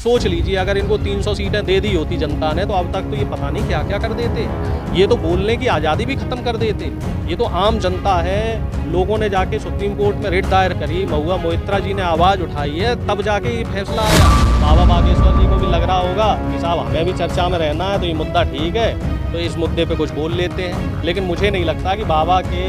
सोच लीजिए अगर इनको 300 सीटें दे दी होती जनता ने तो अब तक तो ये पता नहीं क्या क्या कर देते। ये तो बोलने की आज़ादी भी ख़त्म कर देते। ये तो आम जनता है, लोगों ने जाके सुप्रीम कोर्ट में रिट दायर करी, महुआ मोइत्रा जी ने आवाज़ उठाई है, तब जाके ये फैसला आया। बाबा बागेश्वर जी को भी लग रहा होगा कि साहब हमें भी चर्चा में रहना है, तो ये मुद्दा ठीक है, तो इस मुद्दे पे कुछ बोल लेते हैं। लेकिन मुझे नहीं लगता कि बाबा के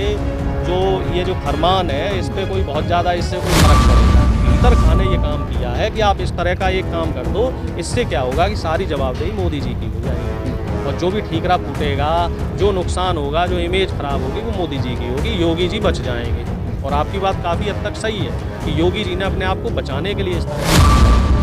जो फरमान है इस पर कोई बहुत ज़्यादा इससे कोई फर्क पड़ेगा। पीतर खां ने ये काम किया है कि आप इस तरह का एक काम कर दो, इससे क्या होगा कि सारी जवाबदेही मोदी जी की हो जाएगी और जो भी ठीकरा फूटेगा, जो नुकसान होगा, जो इमेज खराब होगी वो मोदी जी की होगी, योगी जी बच जाएंगे। और आपकी बात काफ़ी हद तक सही है कि योगी जी ने अपने आप को बचाने के लिए इस तरह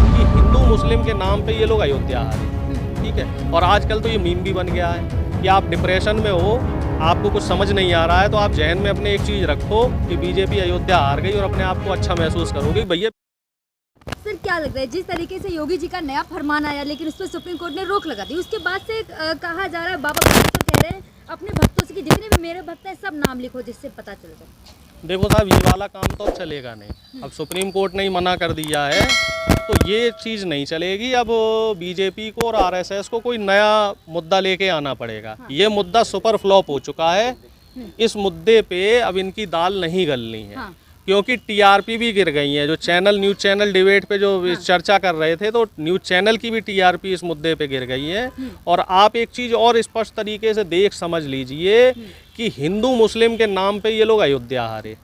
कि हिंदू मुस्लिम के नाम पे ये लोग अयोध्या आ रहे, ठीक है। और आजकल तो ये मीम भी बन गया है कि आप डिप्रेशन में हो, आपको कुछ समझ नहीं आ रहा है, तो आप जहन में अपने एक चीज़ रखो कि बीजेपी अयोध्या हार गई और अपने आप को अच्छा महसूस करोगे भैया। सर क्या लग रहा है जिस तरीके से योगी जी का नया फरमान आया लेकिन उस पर सुप्रीम कोर्ट ने रोक लगा दी, उसके बाद से कहा जा रहा है बाबा कह रहे हैं अपने भक्तों से कि जितने भी मेरे भक्त हैं सब नाम लिखो जिससे पता चल जाए। देखो साहब, ये वाला काम तो अब चलेगा नहीं। अब सुप्रीम कोर्ट ने ही मना कर दिया है तो ये चीज़ नहीं चलेगी। अब बीजेपी को और आरएसएस को कोई नया मुद्दा लेके आना पड़ेगा। ये मुद्दा सुपर फ्लॉप हो चुका है। इस मुद्दे पे अब इनकी दाल नहीं गलनी है क्योंकि टीआरपी भी गिर गई है। जो न्यूज़ चैनल डिबेट पे जो चर्चा कर रहे थे तो न्यूज़ चैनल की भी टीआरपी इस मुद्दे पे गिर गई है। और आप एक चीज़ और स्पष्ट तरीके से देख समझ लीजिए कि हिंदू मुस्लिम के नाम पे ये लोग अयोध्या हारे,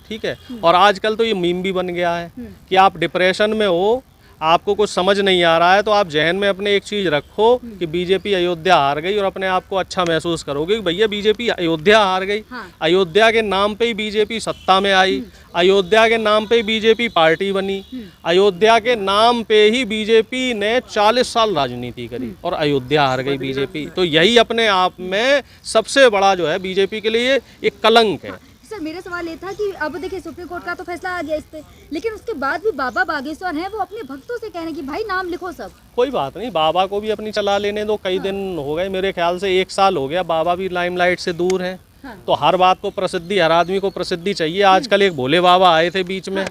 ठीक है। और आजकल तो ये मीम भी बन गया है कि आप डिप्रेशन में हो, आपको कुछ समझ नहीं आ रहा है, तो आप जहन में अपने एक चीज़ रखो कि बीजेपी अयोध्या हार गई और अपने आप को अच्छा महसूस करोगे कि भैया बीजेपी अयोध्या हार गई। अयोध्या के नाम पे ही बीजेपी सत्ता में आई, अयोध्या के नाम पे ही बीजेपी पार्टी बनी, अयोध्या के नाम पे ही बीजेपी ने 40 साल राजनीति करी और अयोध्या हार गई बीजेपी। तो यही अपने आप में सबसे बड़ा जो है बीजेपी के लिए एक कलंक है। सर मेरा सवाल ये था कि अब देखिए सुप्रीम कोर्ट का तो फैसला आ गया इस पे, लेकिन उसके बाद भी बाबा बागेश्वर हैं वो अपने भक्तों से कह रहे हैं कि भाई नाम लिखो सब। कोई बात नहीं, बाबा को भी अपनी चला लेने दो। कई दिन हो गए, मेरे ख्याल से 1 साल हो गया, बाबा भी लाइमलाइट से दूर हैं। तो हर बात को प्रसिद्धि, हर आदमी को प्रसिद्धि चाहिए। आजकल एक भोले बाबा आए थे बीच में,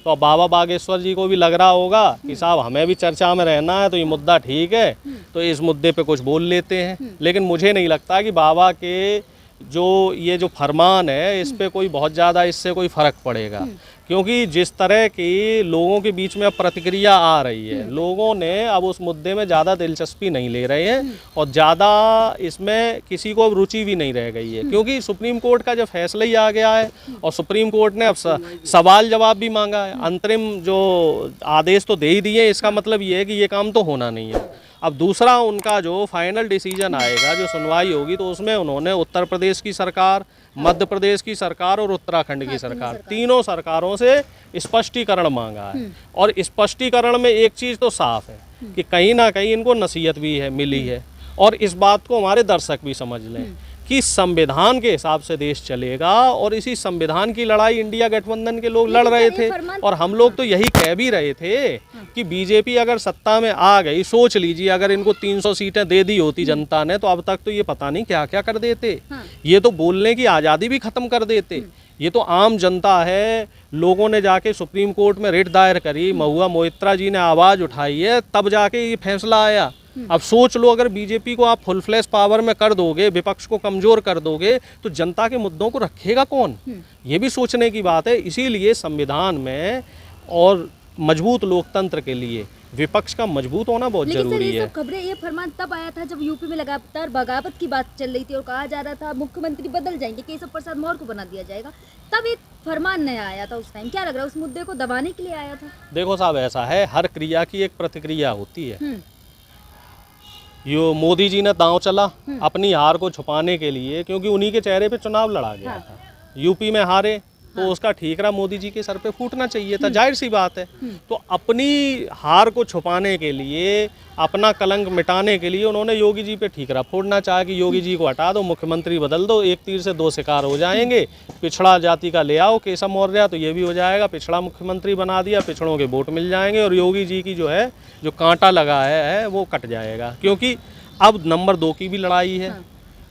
तो बाबा बागेश्वर जी को भी लग रहा होगा कि साहब हमें भी चर्चा में रहना है, तो ये मुद्दा ठीक है, तो इस मुद्दे पे कुछ बोल लेते हैं। लेकिन मुझे नहीं लगता कि बाबा के जो फरमान है इस पे कोई बहुत ज़्यादा इससे कोई फ़र्क पड़ेगा क्योंकि जिस तरह की लोगों के बीच में अब प्रतिक्रिया आ रही है, लोगों ने अब उस मुद्दे में ज़्यादा दिलचस्पी नहीं ले रहे हैं और ज़्यादा इसमें किसी को अब रुचि भी नहीं रह गई है क्योंकि सुप्रीम कोर्ट का जो फैसला ही आ गया है और सुप्रीम कोर्ट ने अब सवाल जवाब भी मांगा है। अंतरिम जो आदेश तो दे ही दिए, इसका मतलब ये है कि ये काम तो होना नहीं है। अब दूसरा उनका जो फाइनल डिसीजन आएगा, जो सुनवाई होगी, तो उसमें उन्होंने उत्तर प्रदेश की सरकार, मध्य प्रदेश की सरकार और उत्तराखंड की सरकार, तीनों सरकारों से स्पष्टीकरण मांगा है। और स्पष्टीकरण में एक चीज़ तो साफ है कि कहीं ना कहीं इनको नसीहत भी है मिली है और इस बात को हमारे दर्शक भी समझ लें कि संविधान के हिसाब से देश चलेगा और इसी संविधान की लड़ाई इंडिया गठबंधन के लोग लड़ रहे थे और हम लोग तो यही कह भी रहे थे कि बीजेपी अगर सत्ता में आ गई, सोच लीजिए अगर इनको 300 सीटें दे दी होती जनता ने तो अब तक तो ये पता नहीं क्या क्या कर देते। ये तो बोलने की आज़ादी भी ख़त्म कर देते। ये तो आम जनता है, लोगों ने जाके सुप्रीम कोर्ट में रिट दायर करी, महुआ मोइत्रा जी ने आवाज़ उठाई है, तब जाके ये फैसला आया। अब सोच लो अगर बीजेपी को आप फुल फ्लैश पावर में कर दोगे, विपक्ष को कमज़ोर कर दोगे, तो जनता के मुद्दों को रखेगा कौन? ये भी सोचने की बात है। इसीलिए संविधान में और मजबूत लोकतंत्र के लिए विपक्ष का मजबूत होना बहुत जरूरी है। खबरें, ये फरमान तब आया था जब यूपी में लगातार बगावत की बात चल रही थी और कहा जा रहा था मुख्यमंत्री बदल जाएंगे, केशव प्रसाद मौर्य को बना दिया जाएगा। तब एक फरमान नया आया था उस टाइम। क्या लग रहा है उस मुद्दे को दबाने के लिए आया था? देखो साहब, ऐसा है, हर क्रिया की एक प्रतिक्रिया होती है। यो मोदी जी ने दांव चला अपनी हार को छुपाने के लिए, क्योंकि उन्हीं के चेहरे पे चुनाव लड़ा गया था। यूपी में हारे तो उसका ठीकरा मोदी जी के सर पे फूटना चाहिए था, जाहिर सी बात है। तो अपनी हार को छुपाने के लिए, अपना कलंक मिटाने के लिए उन्होंने योगी जी पे ठीकरा फोड़ना चाहा कि योगी जी को हटा दो, मुख्यमंत्री बदल दो, एक तीर से 2 शिकार हो जाएंगे। पिछड़ा जाति का ले आओ केशव मौर्य, तो ये भी हो जाएगा, पिछड़ा मुख्यमंत्री बना दिया, पिछड़ों के वोट मिल जाएंगे और योगी जी की जो कांटा लगा है वो कट जाएगा। क्योंकि अब नंबर 2 की भी लड़ाई है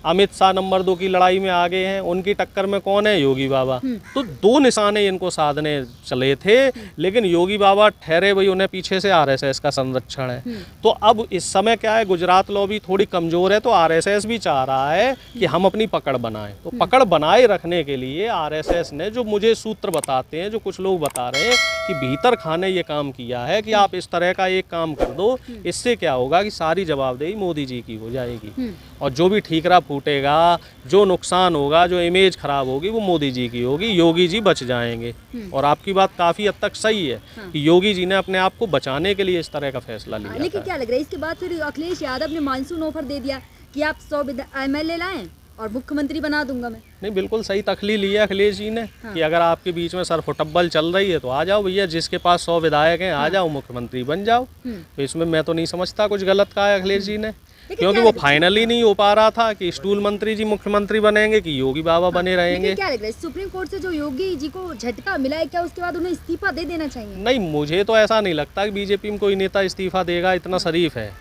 अमित शाह नंबर 2 की लड़ाई में आगे हैं, उनकी टक्कर में कौन है? योगी बाबा। तो 2 निशाने इनको साधने चले थे, लेकिन योगी बाबा ठहरे भाई उन्हें पीछे से आरएसएस का संरक्षण है। तो अब इस समय क्या है, गुजरात लॉबी थोड़ी कमजोर है, तो आरएसएस भी चाह रहा है कि हम अपनी पकड़ बनाएं। तो पकड़ बनाए रखने के लिए आरएसएस ने, जो मुझे सूत्र बताते हैं, जो कुछ लोग बता रहे हैं कि भीतर खाने ये काम किया है कि आप इस तरह का एक काम कर दो, इससे क्या होगा कि सारी जवाबदेही मोदी जी की हो जाएगी और जो भी ठीकरा फूटेगा, जो नुकसान होगा, जो इमेज खराब होगी, वो मोदी जी की होगी, योगी जी बच जाएंगे। और आपकी बात काफ़ी हद तक सही है कि योगी जी ने अपने आप को बचाने के लिए इस तरह का फैसला लिया। लेकिन क्या लग रहा है इसके बाद फिर अखिलेश यादव ने मानसून ऑफर दे दिया कि आप 100 MLA लाएं और मुख्यमंत्री बना दूंगा मैं। नहीं, बिल्कुल सही तखलील लिया अखिलेश जी ने कि अगर आपके बीच में सरफुटब्बल चल रही है तो आ जाओ भैया, जिसके पास 100 विधायक हैं आ जाओ, मुख्यमंत्री बन जाओ। तो इसमें मैं तो नहीं समझता कुछ गलत कहा है अखिलेश जी ने, क्योंकि वो फाइनल ही नहीं हो पा रहा था कि स्टूल मंत्री जी मुख्यमंत्री बनेंगे कि योगी बाबा बने रहेंगे। क्या लग रहा है सुप्रीम कोर्ट से जो योगी जी को झटका मिला है, क्या उसके बाद उन्हें इस्तीफा दे देना चाहिए? नहीं, मुझे तो ऐसा नहीं लगता कि बीजेपी में कोई नेता इस्तीफा देगा, इतना शरीफ है।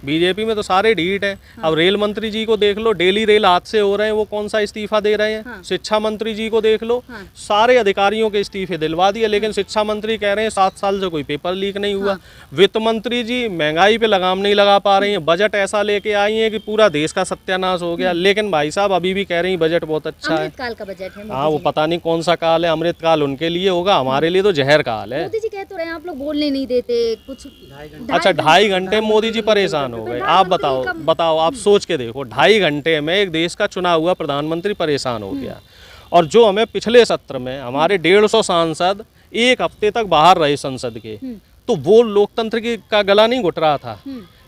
बीजेपी में तो सारे ढीठ हैं। अब रेल मंत्री जी को देख लो, डेली रेल हादसे हो रहे हैं, वो कौन सा इस्तीफा दे रहे हैं? शिक्षा मंत्री जी को देख लो, सारे अधिकारियों के इस्तीफे दिलवा दिए, लेकिन शिक्षा मंत्री कह रहे हैं 7 साल से कोई पेपर लीक नहीं हुआ। वित्त मंत्री जी महंगाई पे लगाम नहीं लगा पा रही हैं, बजट ऐसा लेके आई है कि पूरा देश का सत्यानाश हो गया, लेकिन भाई साहब अभी भी कह रही हैं बजट बहुत अच्छा है। अमृतकाल का बजट है। हाँ, वो पता नहीं कौन सा काल है, अमृतकाल उनके लिए होगा, हमारे लिए तो जहर काल है। मोदी जी कह तो रहे हैं आप लोग बोलने नहीं देते कुछ। अच्छा, 2.5 घंटे मोदी जी परेशान हो गए। आप बताओ, आप सोच के देखो, 2.5 घंटे में एक देश का चुना हुआ प्रधानमंत्री परेशान हो गया। और जो हमें पिछले सत्र में हमारे 150 सांसद 1 हफ्ते तक बाहर रहे संसद के, तो वो लोकतंत्र का गला नहीं घुट रहा था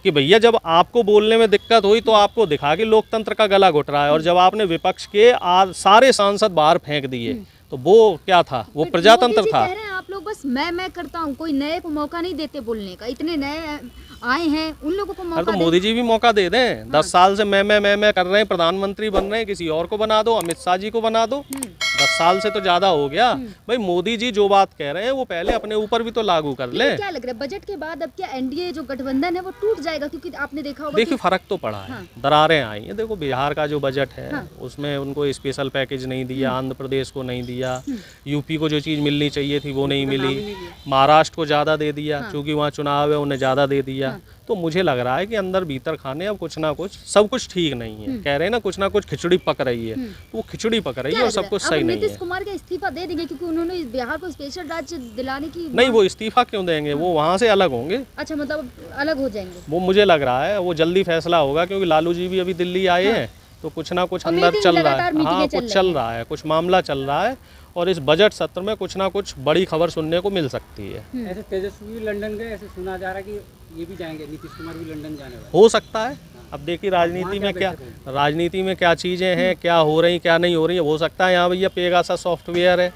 कि भैया जब आपको बोलने में दिक्कत हुई तो आपको दिखा कि लोकतंत्र का गला घुट रहा है, और जब आपने विपक्ष के सारे सांसद बाहर फेंक दिए तो वो क्या था? वो प्रजातंत्र था। कह रहे हैं आप लोग बस मैं करता हूँ, कोई नए को मौका नहीं देते बोलने का, इतने नए आए हैं उन लोगों को मौका। तो मोदी जी भी मौका दे दें। 10 साल से मैं कर रहे हैं, प्रधानमंत्री बन रहे हैं, किसी और को बना दो, अमित शाह जी को बना दो। 10 साल से तो ज्यादा हो गया भाई। मोदी जी जो बात कह रहे हैं वो पहले अपने ऊपर भी तो लागू कर ले। क्या लग रहा है बजट के बाद अब क्या एनडीए जो गठबंधन है वो टूट जाएगा? क्योंकि आपने देखा होगा, देखिए फर्क तो पड़ा है, दरारें आई हैं। देखो बिहार का जो बजट है उसमें उनको स्पेशल पैकेज नहीं दिया, आंध्र प्रदेश को नहीं दिया, यूपी को जो चीज़ मिलनी चाहिए थी वो नहीं मिली, महाराष्ट्र को ज़्यादा दे दिया, क्योंकि वहाँ चुनाव है उन्हें ज़्यादा दे दिया। तो मुझे लग रहा है कि अंदर भीतर खाने अब कुछ ना कुछ सब कुछ ठीक नहीं है। कह रहे हैं ना कुछ ना कुछ खिचड़ी पक रही है, तो वो खिचड़ी पक रही है और सब कुछ सही नहीं है। नीतीश कुमार का इस्तीफा दे देंगे क्योंकि उन्होंने बिहार को स्पेशल राज्य दिलाने की? नहीं, वो इस्तीफा क्यों देंगे, वो वहाँ से अलग होंगे। अच्छा, मतलब अलग हो जाएंगे? वो मुझे लग रहा है वो जल्दी फैसला होगा, क्योंकि लालू जी भी अभी दिल्ली आए हैं, तो कुछ ना कुछ अंदर चल रहा है। हाँ, कुछ चल रहा है, कुछ मामला चल रहा है, और इस बजट सत्र में कुछ ना कुछ बड़ी खबर सुनने को मिल सकती है। ऐसे तेजस्वी भी लंदन गए, ऐसे सुना जा रहा है कि ये भी जाएंगे, नीतीश कुमार भी लंदन जाने वाले। हो सकता है। अब देखिए राजनीति में क्या चीज़ें हैं, क्या हो रही क्या नहीं हो रही है। हो सकता है यहाँ भैया पेगासस सॉफ्टवेयर है,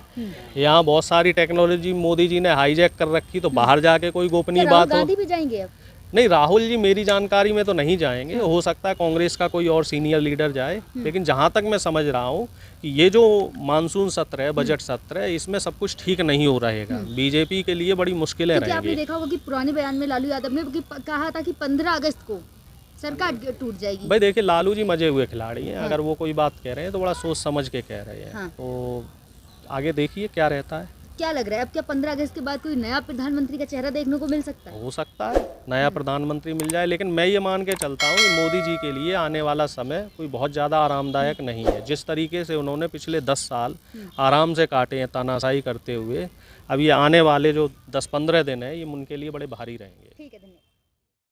यहाँ बहुत सारी टेक्नोलॉजी मोदी जी ने हाईजैक कर रखी, तो बाहर जाके कोई गोपनीय बात हो। गांधी भी जाएंगे अब? नहीं, राहुल जी मेरी जानकारी में तो नहीं जाएंगे। हो सकता है कांग्रेस का कोई और सीनियर लीडर जाए, लेकिन जहाँ तक मैं समझ रहा हूँ कि ये जो मानसून सत्र है, बजट सत्र है, इसमें सब कुछ ठीक नहीं हो रहेगा। बीजेपी के लिए बड़ी मुश्किलें रहेंगी। आपने देखा होगा कि पुराने बयान में लालू यादव ने कहा था कि 15 अगस्त को सरकार टूट जाएगी। भाई देखिए, लालू जी मजे हुए खिलाड़ी हैं। अगर वो कोई बात कह रहे हैं तो बड़ा सोच समझ के कह रहे हैं। तो आगे देखिए क्या रहता है। क्या लग रहा है अब क्या 15 अगस्त के बाद कोई नया प्रधानमंत्री का चेहरा देखने को मिल सकता है? हो सकता है नया प्रधानमंत्री मिल जाए, लेकिन मैं ये मान के चलता हूँ कि मोदी जी के लिए आने वाला समय कोई बहुत ज़्यादा आरामदायक नहीं है। जिस तरीके से उन्होंने पिछले 10 साल आराम से काटे हैं तानाशाही करते हुए, अब ये आने वाले जो 10-15 दिन है ये उनके लिए बड़े भारी रहेंगे।